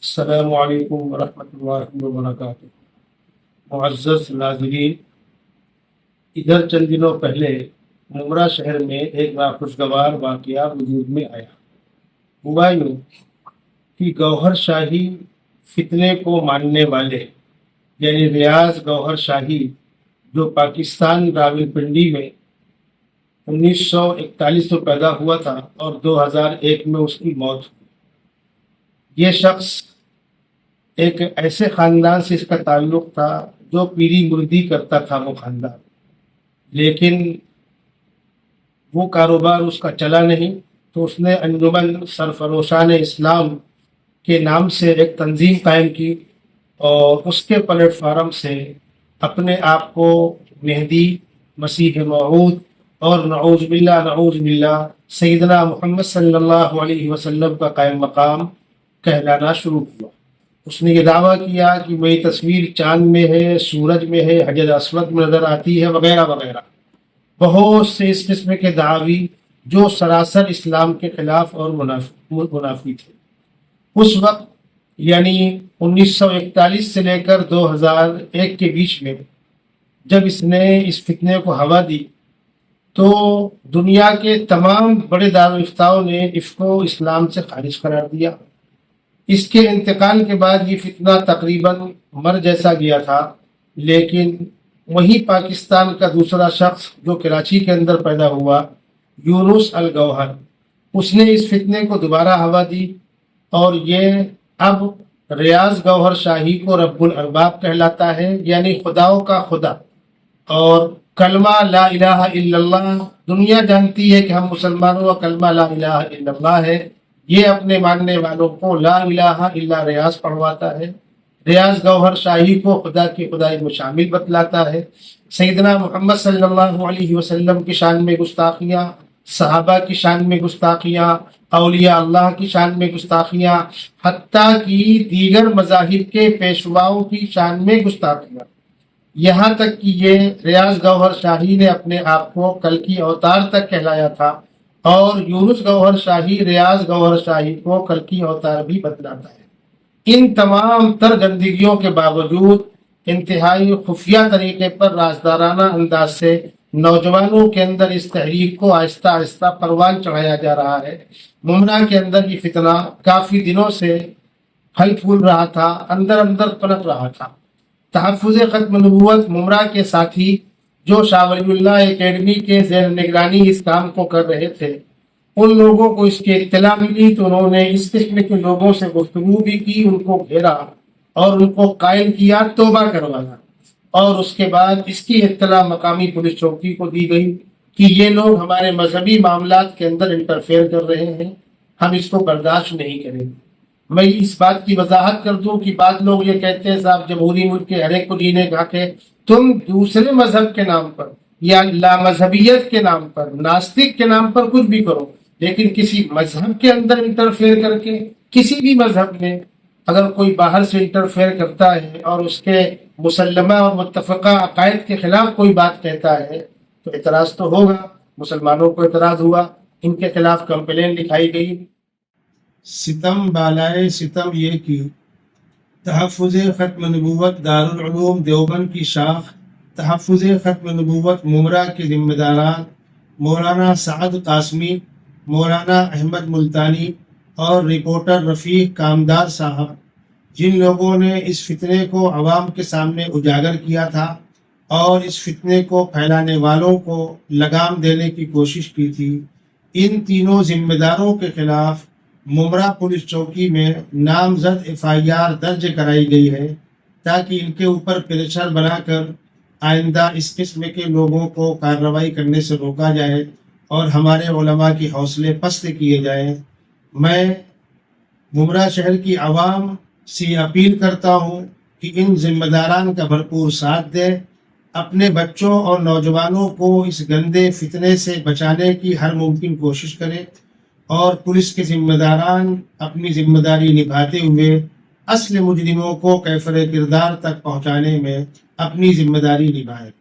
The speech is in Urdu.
السلام علیکم ورحمۃ اللہ وبرکاتہ۔ معزز ناظرین، ادھر چند دنوں پہلے ممرا شہر میں ایک ناخوشگوار واقعہ وجود میں آیا۔ ہوا یوں کہ گوہر شاہی فتنے کو ماننے والے یعنی ریاض گوہر شاہی، جو پاکستان راولپنڈی میں 1941 میں پیدا ہوا تھا اور 2001 میں اس کی موت ہوئی۔ یہ شخص ایک ایسے خاندان سے اس کا تعلق تھا جو پیری مردی کرتا تھا وہ خاندان، لیکن وہ کاروبار اس کا چلا نہیں، تو اس نے انجمن سرفروشان اسلام کے نام سے ایک تنظیم قائم کی اور اس کے پلیٹ فارم سے اپنے آپ کو مہدی، مسیح موعود اور نعوذ باللہ سیدنا محمد صلی اللہ علیہ وسلم کا قائم مقام کہلانا شروع ہوا۔ اس نے یہ دعویٰ کیا کہ میری تصویر چاند میں ہے، سورج میں ہے، حجر اسود میں نظر آتی ہے، وغیرہ وغیرہ۔ بہت سے اس قسم کے دعاوی جو سراسر اسلام کے خلاف اور منافی تھے۔ اس وقت یعنی 1941 سے لے کر 2001 کے بیچ میں جب اس نے اس فتنے کو ہوا دی تو دنیا کے تمام بڑے دارالفتاؤں نے اس کو اسلام سے خارج قرار دیا۔ اس کے انتقال کے بعد یہ فتنہ تقریباً مر جیسا گیا تھا، لیکن وہی پاکستان کا دوسرا شخص جو کراچی کے اندر پیدا ہوا، یونس الگوہر، اس نے اس فتنے کو دوبارہ ہوا دی اور یہ اب ریاض گوہر شاہی کو رب الارباب کہلاتا ہے، یعنی خداؤں کا خدا۔ اور کلمہ لا الہ الا اللہ، دنیا جانتی ہے کہ ہم مسلمانوں کا کلمہ لا الہ الا اللہ ہے، یہ اپنے ماننے والوں کو لا الہ الا ریاض پڑھواتا ہے، ریاض گوہر شاہی کو خدا کی خدائی میں شامل بتلاتا ہے، سیدنا محمد صلی اللہ علیہ وسلم کی شان میں گستاخیاں، صحابہ کی شان میں گستاخیاں، اولیاء اللہ کی شان میں گستاخیاں، حتیٰ کہ دیگر مذاہب کے پیشواؤں کی شان میں گستاخیاں، یہاں تک کہ یہ ریاض گوہر شاہی نے اپنے آپ کو کل کی اوتار تک کہلایا تھا، اور یونس گوہر شاہی ریاض گوہر شاہی کو کل کی اوتار بھی بتلاتا ہے۔ ان تمام تر گندگیوں کے باوجود انتہائی خفیہ طریقے پر رازدارانہ انداز سے نوجوانوں کے اندر اس تحریک کو آہستہ آہستہ پروان چڑھایا جا رہا ہے۔ ممرا کے اندر یہ فتنہ کافی دنوں سے پھل پھول رہا تھا، اندر اندر پنپ رہا تھا۔ تحفظ ختم نبوت ممرا کے ساتھی جو شاہ ولی اللہ اکیڈمی کے زیر نگرانی اس کام کو کر رہے تھے، ان لوگوں کو اس کی اطلاع ملی تو انہوں نے اس قسم کے لوگوں سے گفتگو بھی کی، ان کو گھیرا اور ان کو قائل کیا، توبہ کروایا، اور اس کے بعد اس کی اطلاع مقامی پولیس چوکی کو دی گئی کہ یہ لوگ ہمارے مذہبی معاملات کے اندر انٹرفیئر کر رہے ہیں، ہم اس کو برداشت نہیں کریں گے۔ میں اس بات کی وضاحت کر دوں کہ بعض لوگ یہ کہتے ہیں صاحب جمہوری ملک کے ہر ایک کو جینے کا حق ہے، تم دوسرے مذہب کے نام پر یا لامذہبیت کے نام پر، ناستک کے نام پر کچھ بھی کرو، لیکن کسی مذہب کے اندر انٹرفیئر کر کے، کسی بھی مذہب میں اگر کوئی باہر سے انٹرفیئر کرتا ہے اور اس کے مسلمہ اور متفقہ عقائد کے خلاف کوئی بات کہتا ہے تو اعتراض تو ہوگا۔ مسلمانوں کو اعتراض ہوا، ان کے خلاف کمپلین لکھائی گئی۔ ستم بالائے ستم یہ کی تحفظ ختم نبوت دارالعلوم دیوبند کی شاخ تحفظ ختم نبوت ممرا کے ذمہ داران مولانا سعد قاسمی، مولانا احمد ملتانی اور رپورٹر رفیق کامدار صاحب، جن لوگوں نے اس فتنے کو عوام کے سامنے اجاگر کیا تھا اور اس فتنے کو پھیلانے والوں کو لگام دینے کی کوشش کی تھی، ان تینوں ذمہ داروں کے خلاف ممرا پولیس چوکی میں نامزد FIR درج کرائی گئی ہے تاکہ ان کے اوپر پریشر بنا کر آئندہ اس قسم کے لوگوں کو کارروائی کرنے سے روکا جائے اور ہمارے علماء کی حوصلے پست کیے جائیں۔ میں ممرا شہر کی عوام سے اپیل کرتا ہوں کہ ان ذمہ داران کا بھرپور ساتھ دیں، اپنے بچوں اور نوجوانوں کو اس گندے فتنے سے بچانے کی ہر ممکن کوشش کریں، اور پولیس کے ذمہ داران اپنی ذمہ داری نبھاتے ہوئے اصل مجرموں کو کیفر کردار تک پہنچانے میں اپنی ذمہ داری نبھائیں۔